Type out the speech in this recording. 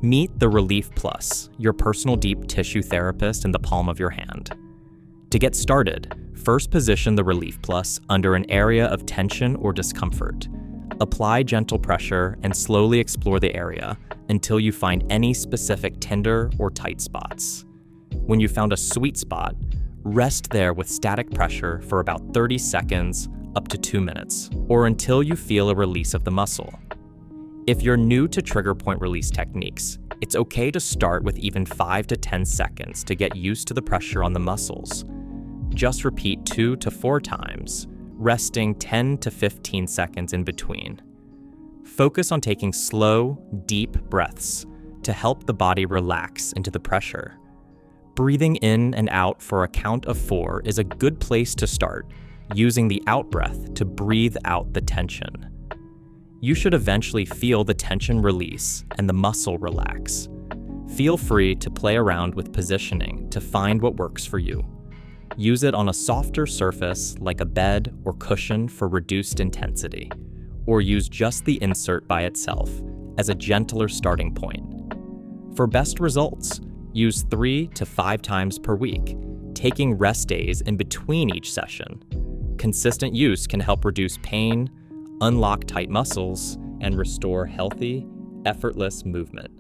Meet the Relief Plus, your personal deep tissue therapist in the palm of your hand. To get started, first position the Relief Plus under an area of tension or discomfort. Apply gentle pressure and slowly explore the area until you find any specific tender or tight spots. When you found a sweet spot, rest there with static pressure for about 30 seconds up to 2 minutes, or until you feel a release of the muscle. If you're new to trigger point release techniques, it's okay to start with even 5 to 10 seconds to get used to the pressure on the muscles. Just repeat 2 to 4 times, resting 10 to 15 seconds in between. Focus on taking slow, deep breaths to help the body relax into the pressure. Breathing in and out for a count of 4 is a good place to start, using the out breath to breathe out the tension. You should eventually feel the tension release and the muscle relax. Feel free to play around with positioning to find what works for you. Use it on a softer surface like a bed or cushion for reduced intensity, or use just the insert by itself as a gentler starting point. For best results, use 3 to 5 times per week, taking rest days in between each session. Consistent use can help reduce pain, unlock tight muscles, and restore healthy, effortless movement.